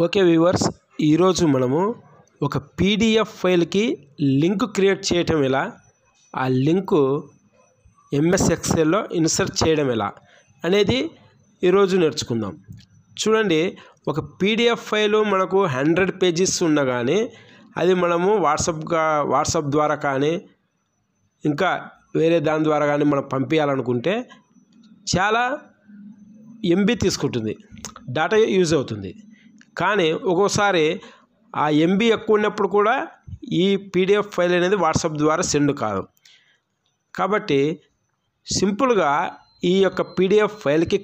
Okay viewers, ఈరోజు మనము ఒక పీడిఎఫ్ ఫైల్కి లింక్ క్రియేట్ చేయటం ఎలా, ఆ లింకు msxlలో ఇన్సర్ట్ చేయడం ఎలా అనేది ఈరోజు నేర్చుకుందాం. చూడండి, ఒక పీడిఎఫ్ ఫైలు మనకు 100 పేజెస్ ఉన్నా కానీ అది మనము వాట్సాప్ ద్వారా కానీ ఇంకా వేరే దాని ద్వారా కానీ మనం పంపించాలనుకుంటే చాలా ఎంబీ తీసుకుంటుంది, డేటా యూజ్ అవుతుంది. కానీ ఒక్కోసారి ఆ ఎంబీ ఎక్కువ ఉన్నప్పుడు కూడా ఈ పీడిఎఫ్ ఫైల్ అనేది వాట్సాప్ ద్వారా సెండ్ కాదు. కాబట్టి సింపుల్గా ఈ యొక్క పీడిఎఫ్ ఫైల్కి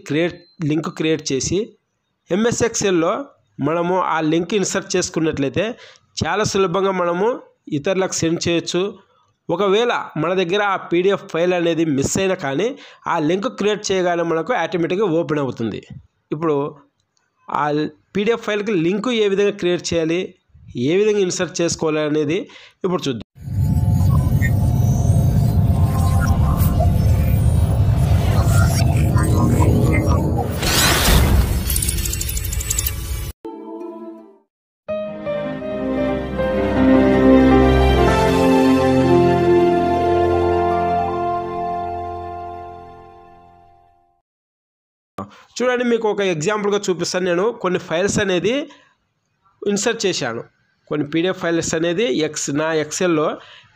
లింక్ క్రియేట్ చేసి msxlలో మనము ఆ లింక్ ఇన్సర్ట్ చేసుకున్నట్లయితే చాలా సులభంగా మనము ఇతరులకు సెండ్ చేయొచ్చు. ఒకవేళ మన దగ్గర ఆ పీడిఎఫ్ ఫైల్ అనేది మిస్ అయినా కానీ ఆ లింక్ క్రియేట్ చేయగానే మనకు ఆటోమేటిక్గా ఓపెన్ అవుతుంది. ఇప్పుడు ఆ పీడిఎఫ్ ఫైల్కి లింకు ఏ విధంగా క్రియేట్ చేయాలి, ఏ విధంగా ఇన్సర్ట్ చేసుకోవాలి అనేది ఇప్పుడు చూద్దాం. చూడండి, మీకు ఒక ఎగ్జాంపుల్గా చూపిస్తాను. నేను కొన్ని ఫైల్స్ అనేది ఇన్సర్ట్ చేశాను, కొన్ని పీడిఎఫ్ ఫైల్స్ అనేది నా ఎక్సెల్లో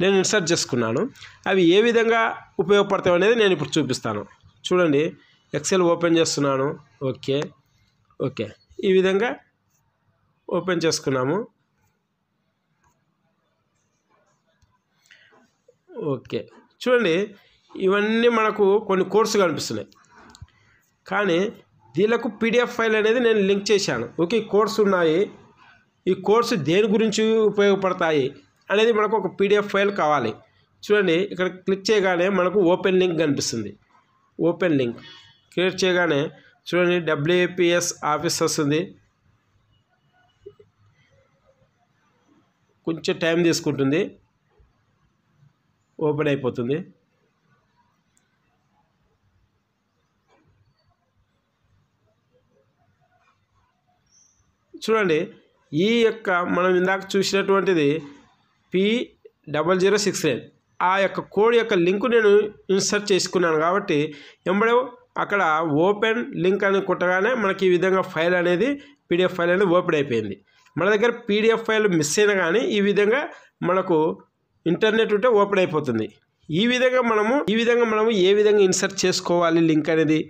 నేను ఇన్సర్ట్ చేసుకున్నాను. అవి ఏ విధంగా ఉపయోగపడతాయి అనేది నేను ఇప్పుడు చూపిస్తాను. చూడండి, ఎక్సెల్ ఓపెన్ చేస్తున్నాను. ఓకే ఈ విధంగా ఓపెన్ చేసుకున్నాము. ఓకే, చూడండి, ఇవన్నీ మనకు కొన్ని కోర్సు కనిపిస్తున్నాయి. కానీ దీనికి పీడిఎఫ్ ఫైల్ అనేది నేను లింక్ చేశాను. ఓకే, కోర్సు ఉన్నాయి, ఈ కోర్సు దేని గురించి ఉపయోగపడతాయి అనేది మనకు ఒక పీడిఎఫ్ ఫైల్ కావాలి. చూడండి, ఇక్కడ క్లిక్ చేయగానే మనకు ఓపెన్ లింక్ కనిపిస్తుంది. ఓపెన్ లింక్ క్రియేట్ చేయగానే చూడండి WPS ఆఫీస్ వస్తుంది. కొంచెం టైం తీసుకుంటుంది, ఓపెన్ అయిపోతుంది. చూడండి, ఈ యొక్క మనం ఇందాక చూసినటువంటిది P0069 ఆ యొక్క కోడ్ యొక్క లింకు నేను ఇన్సర్ట్ చేసుకున్నాను. కాబట్టి ఎంబడే అక్కడ ఓపెన్ లింక్ అని కొట్టగానే మనకి ఈ విధంగా ఫైల్ అనేది పీడిఎఫ్ ఫైల్ అనేది ఓపెన్ అయిపోయింది. మన దగ్గర పీడిఎఫ్ ఫైల్ మిస్ అయినా కానీ ఈ విధంగా మనకు ఇంటర్నెట్ ఉంటే ఓపెన్ అయిపోతుంది. ఈ విధంగా మనము ఏ విధంగా ఇన్సర్ట్ చేసుకోవాలి లింక్ అనేది,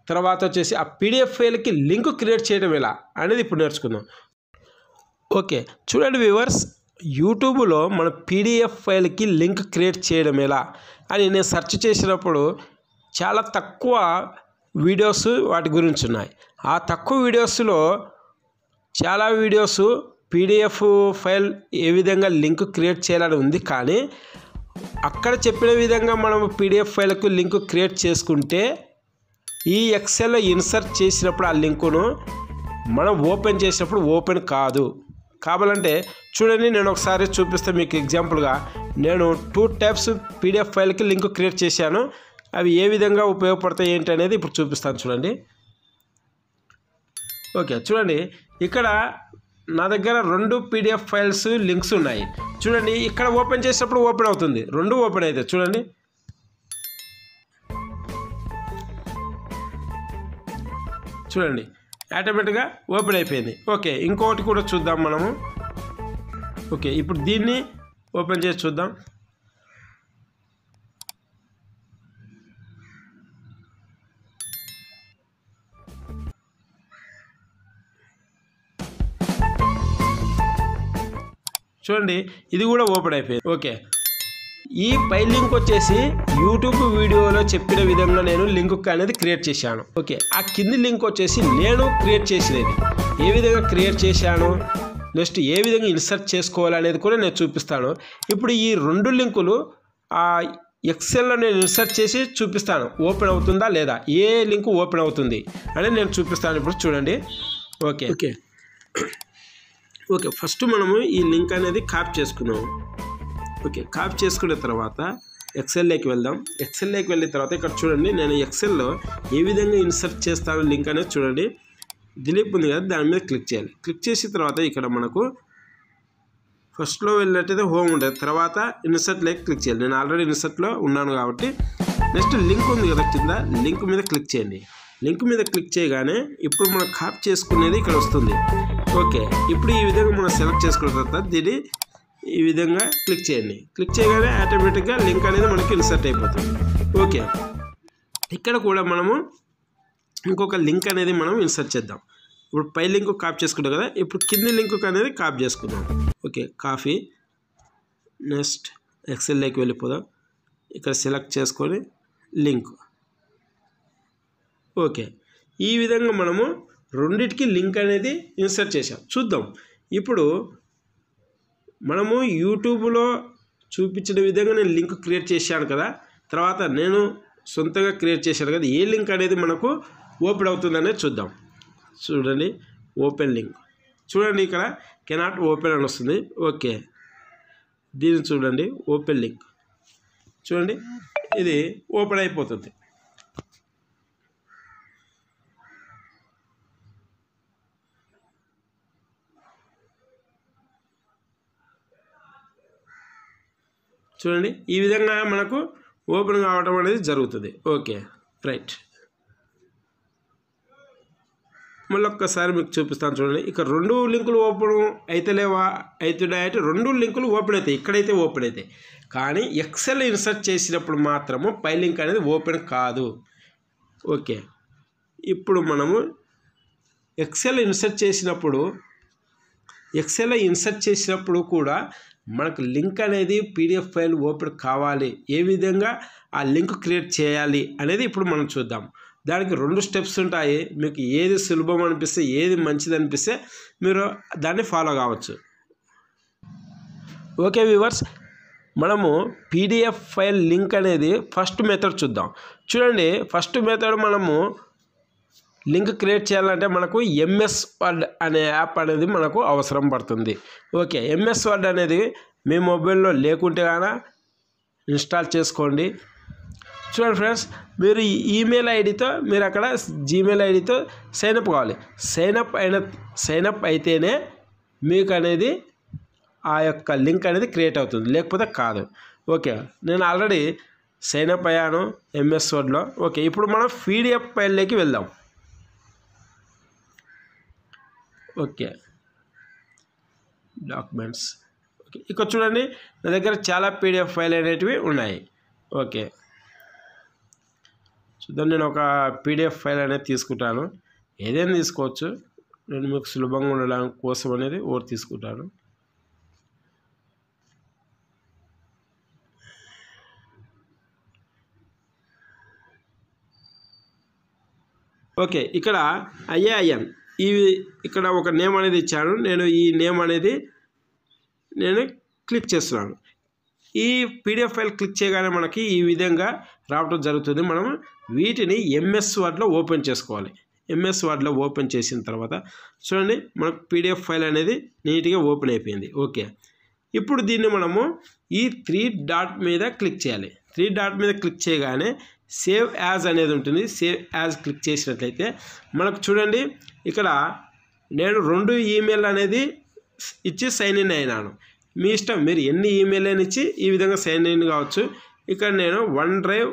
తర్వాత వచ్చేసి ఆ పీడిఎఫ్ ఫైల్కి లింక్ క్రియేట్ చేయడం ఎలా అనేది ఇప్పుడు నేర్చుకుందాం. ఓకే, చూడండి వ్యూవర్స్, యూట్యూబ్లో మన పీడిఎఫ్ ఫైల్కి లింక్ క్రియేట్ చేయడం ఎలా అని నేను సెర్చ్ చేసినప్పుడు చాలా తక్కువ వీడియోస్ వాటి గురించి ఉన్నాయి. ఆ తక్కువ వీడియోస్లో చాలా వీడియోస్ పీడిఎఫ్ ఫైల్ ఏ విధంగా లింక్ క్రియేట్ చేయాలని ఉంది. కానీ అక్కడ చెప్పిన విధంగా మనం పీడిఎఫ్ ఫైల్కు లింక్ క్రియేట్ చేసుకుంటే ఈ ఎక్సెల్లో ఇన్సర్ట్ చేసినప్పుడు ఆ లింకును మనం ఓపెన్ చేసినప్పుడు ఓపెన్ కాదు. కావాలంటే చూడండి, నేను ఒకసారి చూపిస్తే మీకు ఎగ్జాంపుల్గా నేను 2 టైప్స్ పీడిఎఫ్ ఫైల్కి లింక్ క్రియేట్ చేశాను. అవి ఏ విధంగా ఉపయోగపడతాయి ఏంటి అనేది ఇప్పుడు చూపిస్తాను. చూడండి, ఓకే, చూడండి, ఇక్కడ నా దగ్గర 2 పీడిఎఫ్ ఫైల్స్ లింక్స్ ఉన్నాయి. చూడండి, ఇక్కడ ఓపెన్ చేసినప్పుడు ఓపెన్ అవుతుంది, 2 ఓపెన్ అవుతాయి. చూడండి ఆటోమేటిక్గా ఓపెన్ అయిపోయింది. ఓకే, ఇంకొకటి కూడా చూద్దాం మనము. ఓకే, ఇప్పుడు దీన్ని ఓపెన్ చేసి చూద్దాం. చూడండి, ఇది కూడా ఓపెన్ అయిపోయింది. ఓకే, ఈ ఫైల్ లింక్ వచ్చేసి యూట్యూబ్ వీడియోలో చెప్పిన విధంగా నేను లింక్ అనేది క్రియేట్ చేశాను. ఓకే, ఆ కింది లింక్ వచ్చేసి నేను క్రియేట్ చేసినది, ఏ విధంగా క్రియేట్ చేశాను, నెక్స్ట్ ఏ విధంగా ఇన్సర్ట్ చేసుకోవాలనేది కూడా నేను చూపిస్తాను. ఇప్పుడు ఈ 2 లింకులు ఆ ఎక్సెల్లో నేను ఇన్సర్ట్ చేసి చూపిస్తాను, ఓపెన్ అవుతుందా లేదా, ఏ లింక్ ఓపెన్ అవుతుంది అనేది నేను చూపిస్తాను. ఇప్పుడు చూడండి, ఓకే, ఫస్ట్ మనము ఈ లింక్ అనేది కాపీ చేసుకున్నాము. ఓకే, కాపీ చేసుకున్న తర్వాత ఎక్సెల్లోకి వెళ్దాం. ఎక్సెల్లోకి వెళ్ళిన తర్వాత ఇక్కడ చూడండి, నేను ఎక్సెల్లో ఏ విధంగా ఇన్సర్ట్ చేస్తాను లింక్ అనేది చూడండి. దిలీప్ ఉంది కదా దాని మీద క్లిక్ చేయాలి. క్లిక్ చేసిన తర్వాత ఇక్కడ మనకు ఫస్ట్లో వెళ్ళినట్టయితే హోమ్ ఉంటుంది, తర్వాత ఇన్సర్ట్లోకి క్లిక్ చేయాలి. నేను ఆల్రెడీ ఇన్సర్ట్లో ఉన్నాను కాబట్టి నెక్స్ట్ లింక్ ఉంది కదా కింద, లింక్ మీద క్లిక్ చేయండి. లింక్ మీద క్లిక్ చేయగానే ఇప్పుడు మనం కాపీ చేసుకునేది ఇక్కడ వస్తుంది. ఓకే, ఇప్పుడు ఈ విధంగా మనం సెలెక్ట్ చేసుకున్న తర్వాత దీన్ని ఈ విధంగా క్లిక్ చేయండి. క్లిక్ చేయగానే ఆటోమేటిక్గా లింక్ అనేది మనకి ఇన్సర్ట్ అయిపోతుంది. ఓకే, ఇక్కడ కూడా మనము ఇంకొక లింక్ అనేది మనం ఇన్సర్ట్ చేద్దాం. ఇప్పుడు పై లింక్ కాపీ చేసుకుంటాం కదా, ఇప్పుడు కింది లింక్ అనేది కాపీ చేసుకుందాం. Okay, copy. నెక్స్ట్ ఎక్సెల్లోకి వెళ్ళిపోదాం. ఇక్కడ సెలెక్ట్ చేసుకొని లింక్. ఓకే, ఈ విధంగా మనము రెండిటికి లింక్ అనేది ఇన్సర్ట్ చేసాం. చూద్దాం ఇప్పుడు మనము యూట్యూబ్లో చూపించిన విధంగా నేను లింక్ క్రియేట్ చేశాను కదా, తర్వాత నేను సొంతంగా క్రియేట్ చేశాను కదా, ఏ లింక్ అనేది మనకు ఓపెన్ అవుతుందనేది చూద్దాం. చూడండి, ఓపెన్ లింక్. చూడండి ఇక్కడ కెనాట్ ఓపెన్ అని వస్తుంది. ఓకే, దీన్ని చూడండి, ఓపెన్ లింక్. చూడండి ఇది ఓపెన్ అయిపోతుంది. చూడండి ఈ విధంగా మనకు ఓపెన్ కావడం అనేది జరుగుతుంది. Okay, right. మళ్ళీ ఒక్కసారి మీకు చూపిస్తాను చూడండి. ఇక్కడ రెండు లింకులు ఓపెన్ అయితేలేవా, అవుతున్నాయంటే రెండు లింకులు ఓపెన్ అవుతాయి, ఇక్కడైతే ఓపెన్ అవుతాయి. కానీ ఎక్సెల్ ఇన్సర్ట్ చేసినప్పుడు మాత్రము పై లింక్ అనేది ఓపెన్ కాదు. ఓకే, ఇప్పుడు మనము ఎక్సెల్ ఇన్సర్ట్ చేసినప్పుడు కూడా మనకు లింక్ అనేది పీడిఎఫ్ ఫైల్ ఓపెన్ కావాలి, ఏ విధంగా ఆ లింక్ క్రియేట్ చేయాలి అనేది ఇప్పుడు మనం చూద్దాం. దానికి రెండు స్టెప్స్ ఉంటాయి. మీకు ఏది సులభం అనిపిస్తే, ఏది మంచిది అనిపిస్తే మీరు దాన్ని ఫాలో కావచ్చు. ఓకే వ్యూవర్స్, మనము పీడిఎఫ్ ఫైల్ లింక్ అనేది ఫస్ట్ మెథడ్ చూద్దాం. చూడండి, ఫస్ట్ మెథడ్ మనము లింక్ క్రియేట్ చేయాలంటే మనకు ఎంఎస్ వర్డ్ అనే యాప్ అనేది మనకు అవసరం పడుతుంది. ఓకే, ఎంఎస్ వర్డ్ అనేది మీ మొబైల్లో లేకుంటే కానీ ఇన్స్టాల్ చేసుకోండి. చూడండి ఫ్రెండ్స్, మీరు ఈమెయిల్ ఐడితో మీరు అక్కడ జీమెయిల్ ఐడితో సైనప్ కావాలి. సైనప్ అయితేనే మీకు అనేది ఆ యొక్క లింక్ అనేది క్రియేట్ అవుతుంది, లేకపోతే కాదు. ఓకే, నేను ఆల్రెడీ సైనప్ అయ్యాను ఎంఎస్ వర్డ్లో. ఓకే, ఇప్పుడు మనం పీడిఎఫ్ ఫైల్లోకి వెళ్దాం. Okay, documents. ఓకే, ఇక్కడ చూడండి నా దగ్గర చాలా పీడిఎఫ్ ఫైల్ అనేటివి ఉన్నాయి. ఓకే, చూద్దాం. నేను ఒక పీడిఎఫ్ ఫైల్ అనేది తీసుకుంటాను, ఏదైనా తీసుకోవచ్చు. నేను మీకు సులభంగా ఉండడం కోసం అనేది ఒకటి తీసుకుంటాను. ఓకే, ఇక్కడ ఐఏఐఎన్ ఇక్కడ ఒక నేమ్ అనేది ఇచ్చాను. నేను ఈ నేమ్ అనేది నేను క్లిక్ చేస్తున్నాను. ఈ పీడిఎఫ్ ఫైల్ క్లిక్ చేయగానే మనకి ఈ విధంగా రావడం జరుగుతుంది. మనం వీటిని ఎంఎస్ వర్డ్లో ఓపెన్ చేసుకోవాలి. ఎంఎస్ వర్డ్లో ఓపెన్ చేసిన తర్వాత చూడండి మనకు పీడిఎఫ్ ఫైల్ అనేది నీట్గా ఓపెన్ అయిపోయింది. ఓకే, ఇప్పుడు దీన్ని మనము ఈ 3 డాట్ మీద క్లిక్ చేయాలి. 3 డాట్ మీద క్లిక్ చేయగానే సేవ్ యాజ్ అనేది ఉంటుంది. సేవ్ యాజ్ క్లిక్ చేసినట్లయితే మనకు చూడండి ఇక్కడ నేను 2 ఈమెయిల్ అనేది ఇచ్చి సైన్ ఇన్ అయినాను. మీ ఇష్టం, మీరు ఎన్ని ఈమెయిల్ అని ఇచ్చి ఈ విధంగా సైన్ ఇన్ కావచ్చు. ఇక్కడ నేను వన్ డ్రైవ్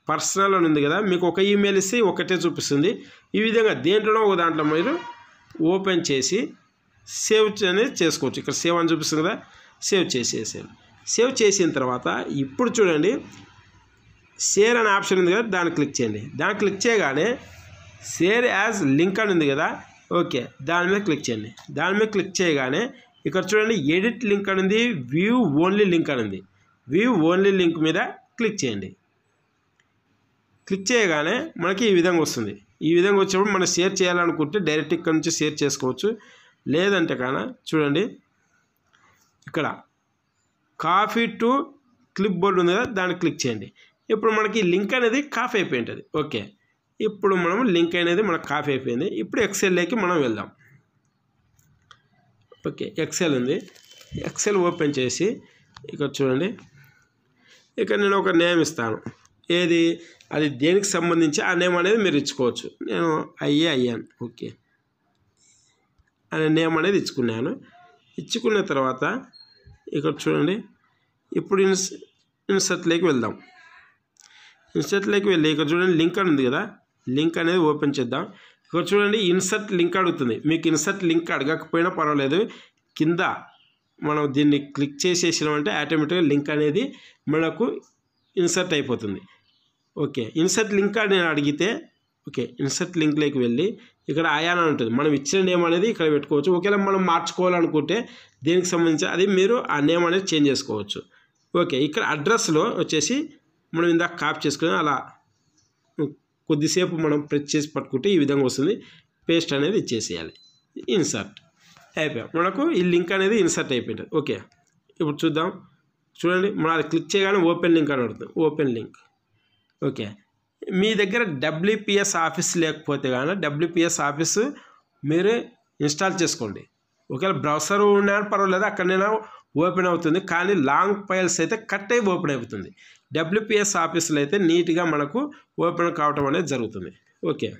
పర్సనల్ అని ఉంది కదా, మీకు ఒక ఈమెయిల్ ఇస్తే ఒకటే చూపిస్తుంది. ఈ విధంగా దేంట్లోనో ఒక దాంట్లో మీరు ఓపెన్ చేసి సేవ్ అనేది చేసుకోవచ్చు. ఇక్కడ సేవ్ అని చూపిస్తుంది కదా, సేవ్ చేసేసాను. సేవ్ చేసిన తర్వాత ఇప్పుడు చూడండి షేర్ అనే ఆప్షన్ ఉంది కదా, దాన్ని క్లిక్ చేయండి. దాన్ని క్లిక్ చేయగానే షేర్ యాజ్ లింక్ అని ఉంది కదా, ఓకే దాని మీద క్లిక్ చేయండి. దాని మీద క్లిక్ చేయగానే ఇక్కడ చూడండి ఎడిట్ లింక్ అని ఉంది, వ్యూ ఓన్లీ లింక్ అని ఉంది. వ్యూ ఓన్లీ లింక్ మీద క్లిక్ చేయండి. క్లిక్ చేయగానే మనకి ఈ విధంగా వస్తుంది. ఈ విధంగా వచ్చినప్పుడు మనం షేర్ చేయాలనుకుంటే డైరెక్ట్ ఇక్కడ నుంచి షేర్ చేసుకోవచ్చు. లేదంటే కానీ చూడండి ఇక్కడ కాపీ టు క్లిప్ బోర్డ్ ఉంది కదా, దాన్ని క్లిక్ చేయండి. ఇప్పుడు మనకి లింక్ అనేది కాపీ అయిపోయి ఉంటుంది. ఓకే, ఇప్పుడు మనం లింక్ అనేది మనకు కాపీ అయిపోయింది. ఇప్పుడు ఎక్సెల్లోకి మనం వెళ్దాం. ఓకే, ఎక్సెల్ ఉంది. ఎక్సెల్ ఓపెన్ చేసి ఇక్కడ చూడండి, ఇక్కడ నేను ఒక నేమ్ ఇస్తాను. ఏది అది దేనికి సంబంధించి ఆ నేమ్ అనేది మీరు ఇచ్చుకోవచ్చు. నేను ఐఏఐఎన్. ఓకే, అనే నేమ్ అనేది ఇచ్చుకున్నాను. ఇచ్చుకున్న తర్వాత ఇక్కడ చూడండి, ఇప్పుడు ఇన్సర్ట్లోకి వెళ్దాం. ఇన్సర్ట్లోకి వెళ్ళి ఇక్కడ చూడండి లింక్ అని ఉంది కదా, లింక్ అనేది ఓపెన్ చేద్దాం. ఇక్కడ చూడండి ఇన్సర్ట్ లింక్ అడుగుతుంది. మీకు ఇన్సర్ట్ లింక్ అడగకపోయినా పర్వాలేదు, కింద మనం దీన్ని క్లిక్ చేసేసినామంటే ఆటోమేటిక్గా లింక్ అనేది మనకు ఇన్సర్ట్ అయిపోతుంది. ఓకే, ఇన్సర్ట్ లింక్ అని నేను అడిగితే ఓకే ఇన్సర్ట్ లింక్లోకి వెళ్ళి ఇక్కడ ఆయాన్ అని ఉంటుంది. మనం ఇచ్చిన నేమ్ అనేది ఇక్కడ పెట్టుకోవచ్చు. ఒకవేళ మనం మార్చుకోవాలనుకుంటే దీనికి సంబంధించి అది మీరు ఆ నేమ్ అనేది చేంజ్ చేసుకోవచ్చు. ఓకే, ఇక్కడ అడ్రస్లో వచ్చేసి మనం ఇందాక కాపీ చేసుకుని అలా కొద్దిసేపు మనం ప్రెస్ చేసి పట్టుకుంటే ఈ విధంగా వస్తుంది. పేస్ట్ అనేది ఇచ్చేసేయాలి. ఇన్సర్ట్ అయిపోయాం, మనకు ఈ లింక్ అనేది ఇన్సర్ట్ అయిపోయింది. ఓకే, ఇప్పుడు చూద్దాం. చూడండి మనం అది క్లిక్ చేయగానే ఓపెన్ లింక్ అని అడుగుతుంది. Open link. ఓకే, మీ దగ్గర డబ్ల్యూపీఎస్ ఆఫీస్ లేకపోతే కానీ డబ్ల్యూపీఎస్ ఆఫీస్ మీరే ఇన్స్టాల్ చేసుకోండి. ఒకవేళ బ్రౌజర్ ఉన్నా పర్వాలేదు, అక్కడైనా ఓపెన్ అవుతుంది. కానీ లాంగ్ ఫైల్స్ అయితే కట్ అయి ఓపెన్ అవుతుంది. డబ్ల్యూపీఎస్ ఆఫీసులో అయితే నీట్గా మనకు ఓపెన్ కావటం అనేది జరుగుతుంది. ఓకే,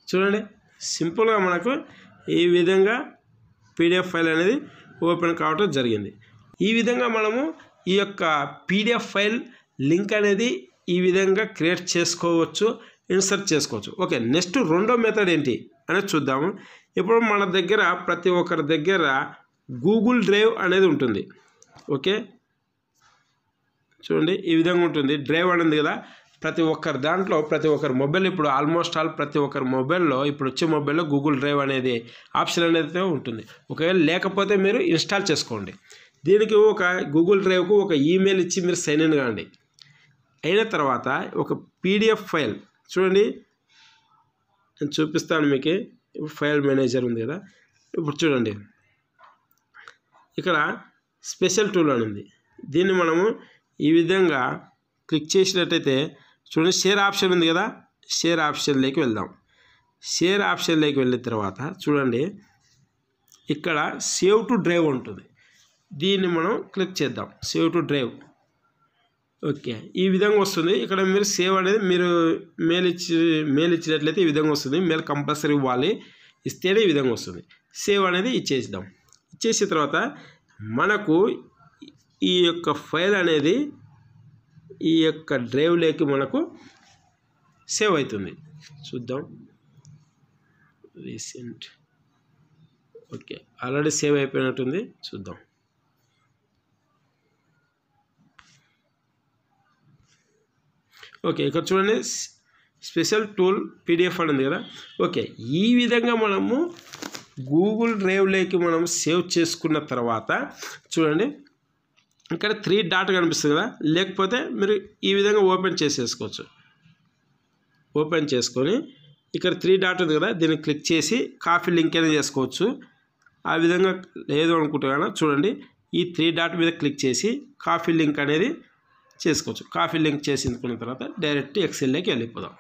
చూడండి సింపుల్గా మనకు ఈ విధంగా పీడిఎఫ్ ఫైల్ అనేది ఓపెన్ కావటం జరిగింది. ఈ విధంగా మనము ఈ యొక్క పీడిఎఫ్ ఫైల్ లింక్ అనేది ఈ విధంగా క్రియేట్ చేసుకోవచ్చు, ఇన్సర్ట్ చేసుకోవచ్చు. ఓకే, నెక్స్ట్ రెండో మెథడ్ ఏంటి అనేది చూద్దాము. ఇప్పుడు మన దగ్గర ప్రతి ఒక్కరి దగ్గర గూగుల్ డ్రైవ్ అనేది ఉంటుంది. ఓకే, చూడండి ఈ విధంగా ఉంటుంది. డ్రైవ్ అనేది కదా ప్రతి ఒక్కరి దాంట్లో, ప్రతి ఒక్కరి మొబైల్, ఇప్పుడు ఆల్మోస్ట్ ఆల్ ప్రతి ఒక్కరి మొబైల్లో ఇప్పుడు వచ్చే మొబైల్లో గూగుల్ డ్రైవ్ అనేది ఆప్షన్ అనేది ఉంటుంది. ఒకవేళ లేకపోతే మీరు ఇన్స్టాల్ చేసుకోండి. దీనికి ఒక గూగుల్ డ్రైవ్కు ఒక ఈమెయిల్ ఇచ్చి మీరు సైన్ ఇన్ కాండి. అయిన తర్వాత ఒక పీడిఎఫ్ ఫైల్ చూడండి, నేను చూపిస్తాను మీకు. ఇప్పుడు ఫైల్ మేనేజర్ ఉంది కదా, ఇప్పుడు చూడండి ఇక్కడ స్పెషల్ టూల్ అని ఉంది. దీన్ని మనము ఈ విధంగా క్లిక్ చేసినట్టయితే చూడండి షేర్ ఆప్షన్ ఉంది కదా, షేర్ ఆప్షన్లోకి వెళ్దాం. షేర్ ఆప్షన్లోకి వెళ్ళిన తర్వాత చూడండి ఇక్కడ సేవ్ టు డ్రైవ్ ఉంటుంది. దీన్ని మనం క్లిక్ చేద్దాం. Save to drive. ఓకే, ఈ విధంగా వస్తుంది. ఇక్కడ మీరు సేవ్ అనేది మీరు మెయిల్ ఇచ్చినట్లయితే ఈ విధంగా వస్తుంది. మెయిల్ కంపల్సరీ ఇవ్వాలి, ఇస్తేనే ఈ విధంగా వస్తుంది. సేవ్ అనేది ఇచ్చేద్దాం. ఇచ్చేసిన తర్వాత మనకు ఈ యొక్క ఫైల్ అనేది ఈ యొక్క డ్రైవ్లోకి మనకు సేవ్ అవుతుంది. చూద్దాం రీసెంట్. ఓకే, ఆల్రెడీ సేవ్ అయిపోయినట్టుంది. చూద్దాం. ఓకే, ఇక్కడ చూడండి స్పెషల్ టూల్ పీడిఎఫ్ అని ఉంది కదా. ఓకే, ఈ విధంగా మనము గూగుల్ డ్రైవ్లోకి మనం సేవ్ చేసుకున్న తర్వాత చూడండి ఇక్కడ 3 డాట్ కనిపిస్తుంది కదా, లేకపోతే మీరు ఈ విధంగా ఓపెన్ చేసేసుకోవచ్చు. ఓపెన్ చేసుకొని ఇక్కడ 3 డాట్ ఉంది కదా, దీన్ని క్లిక్ చేసి కాపీ లింక్ అనేది చేసుకోవచ్చు. ఆ విధంగా లేదు అనుకుంటే కానీ చూడండి ఈ 3 డాట్ మీద క్లిక్ చేసి కాపీ లింక్ అనేది చేసుకోవచ్చు. కాపీ లింక్ చేసుకున్న తర్వాత డైరెక్ట్ ఎక్సెల్లోకి వెళ్ళిపోదాం.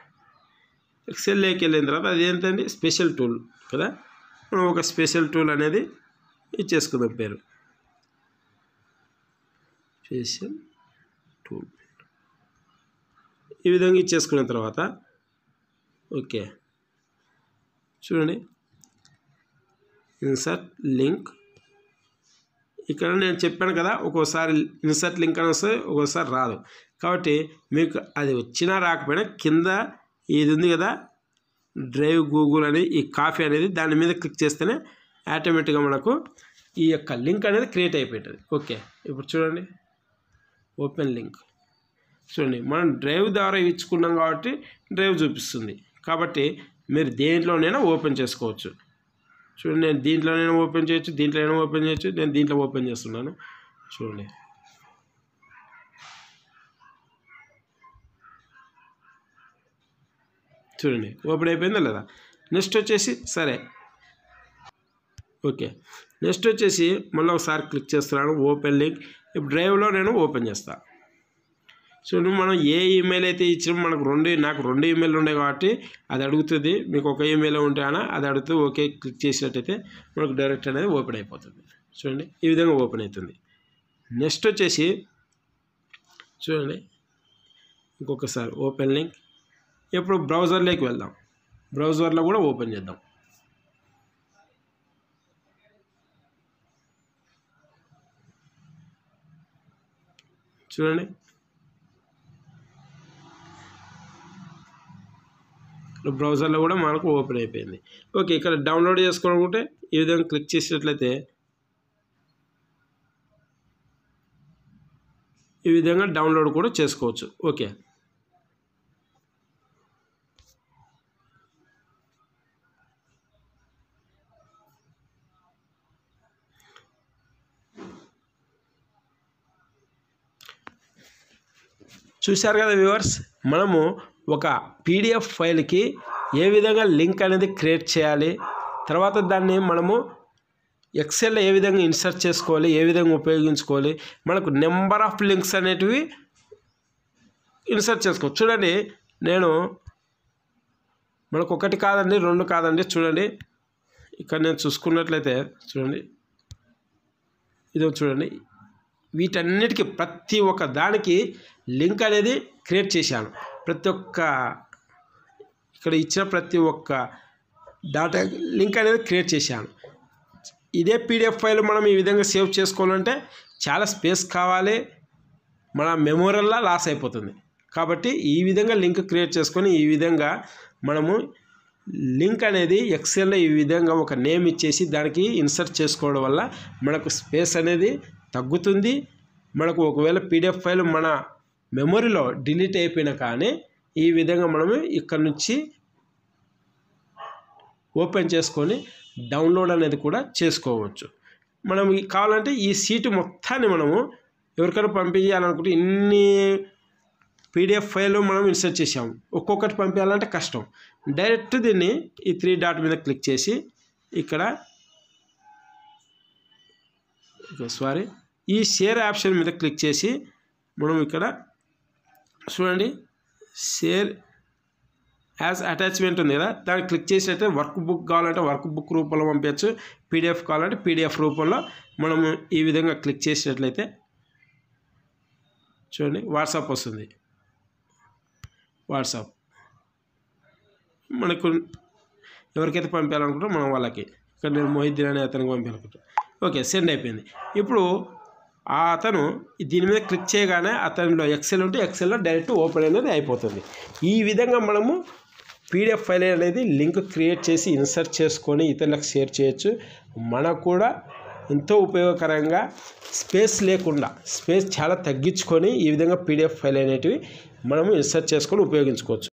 ఎక్సెల్లోకి వెళ్ళిన తర్వాత అదేంటండి స్పెషల్ టూల్ కదా, మనం ఒక స్పెషల్ టూల్ అనేది ఇచ్చేసుకుందాం పేరు. స్పెషల్ టూల్ ఈ విధంగా ఇచ్చేసుకున్న తర్వాత ఓకే చూడండి ఇన్సర్ట్ లింక్. ఇక్కడ నేను చెప్పాను కదా ఒక్కోసారి ఇన్సర్ట్ లింక్ అని వస్తే ఒక్కోసారి రాదు. కాబట్టి మీకు అది వచ్చినా రాకపోయినా కింద ఇది ఉంది కదా డ్రైవ్ గూగుల్ అని ఈ కాపీ అనేది దాని మీద క్లిక్ చేస్తేనే ఆటోమేటిక్గా మనకు ఈ యొక్క లింక్ అనేది క్రియేట్ అయిపోతుంది. ఓకే, ఇప్పుడు చూడండి ఓపెన్ లింక్. చూడండి మనం డ్రైవ్ ద్వారా ఇచ్చుకున్నాం కాబట్టి డ్రైవ్ చూపిస్తుంది. కాబట్టి మీరు దేంట్లోనైనా ఓపెన్ చేసుకోవచ్చు. చూడండి నేను దీంట్లోనైనా ఓపెన్ చేయొచ్చు, దీంట్లోనైనా ఓపెన్ చేయొచ్చు. నేను దీంట్లో ఓపెన్ చేస్తున్నాను. చూడండి చూడండి ఓపెన్ అయిపోయిందా లేదా. నెక్స్ట్ వచ్చేసి సరే ఓకే, నెక్స్ట్ వచ్చేసి మళ్ళీ ఒకసారి క్లిక్ చేస్తున్నాను ఓపెన్ లింక్. ఇప్పుడు డ్రైవ్లో నేను ఓపెన్ చేస్తాను. చూడండి మనం ఏ ఈమెయిల్ అయితే ఇచ్చినా నాకు రెండు ఈమెయిల్ ఉన్నాయి కాబట్టి అది అడుగుతుంది. మీకు ఒక ఈమెయిల్ ఉంటే అన్న అది అడుగుతూ ఓకే క్లిక్ చేసినట్టయితే మనకు డైరెక్ట్ అనేది ఓపెన్ అయిపోతుంది. చూడండి ఈ విధంగా ఓపెన్ అవుతుంది. నెక్స్ట్ వచ్చేసి చూడండి ఇంకొకసారి ఓపెన్ లింక్. ఇప్పుడు బ్రౌజర్లోకి వెళ్దాం. బ్రౌజర్లో కూడా ఓపెన్ చేద్దాం. చూడండి బ్రౌజర్లో కూడా మనకు ఓపెన్ అయిపోయింది. ఓకే, ఇక్కడ డౌన్లోడ్ చేసుకోవాలనుకుంటే ఈ విధంగా క్లిక్ చేసినట్లయితే ఈ విధంగా డౌన్లోడ్ కూడా చేసుకోవచ్చు. ఓకే, చూశారు కదా వ్యూవర్స్, మనము ఒక పీడిఎఫ్ ఫైల్కి ఏ విధంగా లింక్ అనేది క్రియేట్ చేయాలి, తర్వాత దాన్ని మనము ఎక్సెల్లో ఏ విధంగా ఇన్సర్ట్ చేసుకోవాలి, ఏ విధంగా ఉపయోగించుకోవాలి, మనకు నెంబర్ ఆఫ్ లింక్స్ అనేటివి ఇన్సర్ట్ చేసుకోవచ్చు. చూడండి నేను మనకు ఒకటి కాదండి, రెండు కాదండి, చూడండి ఇక్కడ నేను చూసుకున్నట్లయితే చూడండి ఇదో చూడండి వీటన్నిటికీ ప్రతి ఒక్క దానికి లింక్ అనేది క్రియేట్ చేశాను. ప్రతి ఒక్క ఇక్కడ ఇచ్చిన ప్రతి ఒక్క డాటా లింక్ అనేది క్రియేట్ చేశాను. ఇదే పీడిఎఫ్ ఫైల్ మనం ఈ విధంగా సేవ్ చేసుకోవాలంటే చాలా స్పేస్ కావాలి, మన మెమోరీలా లాస్ అయిపోతుంది. కాబట్టి ఈ విధంగా లింక్ క్రియేట్ చేసుకొని ఈ విధంగా మనము లింక్ అనేది ఎక్సెల్లో ఈ విధంగా ఒక నేమ్ ఇచ్చేసి దానికి ఇన్సర్ట్ చేసుకోవడం వల్ల మనకు స్పేస్ అనేది తగ్గుతుంది. మనకు ఒకవేళ పీడిఎఫ్ ఫైల్ మన మెమొరీలో డిలీట్ అయిపోయినా కానీ ఈ విధంగా మనము ఇక్కడ నుంచి ఓపెన్ చేసుకొని డౌన్లోడ్ అనేది కూడా చేసుకోవచ్చు. మనం కావాలంటే ఈ సీటు మొత్తాన్ని మనము ఎవరికైనా పంపించాలనుకుంటే ఇన్ని పీడిఎఫ్ ఫైల్ మనం ఇన్సర్ట్ చేసాము, ఒక్కొక్కటి పంపించాలంటే కష్టం. డైరెక్ట్ దీన్ని ఈ 3 డాట్ మీద క్లిక్ చేసి ఇక్కడ ఈ షేర్ ఆప్షన్ మీద క్లిక్ చేసి మనం ఇక్కడ చూడండి షేర్ యాజ్ అటాచ్మెంట్ ఉంది కదా, దాన్ని క్లిక్ చేసినట్టే వర్క్ బుక్ కావాలంటే వర్క్ బుక్ రూపంలో పంపించవచ్చు, పీడిఎఫ్ కావాలంటే పీడిఎఫ్ రూపంలో మనము ఈ విధంగా క్లిక్ చేసినట్లయితే చూడండి వాట్సాప్ వస్తుంది. వాట్సాప్ మనకు ఎవరికైతే పంపించాలనుకుంటారో మనం వాళ్ళకి, ఇక్కడ నేను మొహిద్దీన్ అనే అతనికి పంపించాలనుకుంటాను. ఓకే, సెండ్ అయిపోయింది. ఇప్పుడు ఆ అతను దీని మీద క్లిక్ చేయగానే అతనిలో ఎక్సెల్ ఉంటే ఎక్సెల్లో డైరెక్ట్ ఓపెన్ అనేది అయిపోతుంది. ఈ విధంగా మనము పీడిఎఫ్ ఫైల్ అనేది లింక్ క్రియేట్ చేసి ఇన్సర్ట్ చేసుకొని ఇతరులకు షేర్ చేయొచ్చు. మనకు కూడా ఎంతో ఉపయోగకరంగా స్పేస్ లేకుండా స్పేస్ చాలా తగ్గించుకొని ఈ విధంగా పీడిఎఫ్ ఫైల్ అనేటివి మనము ఇన్సర్ట్ చేసుకొని ఉపయోగించుకోవచ్చు.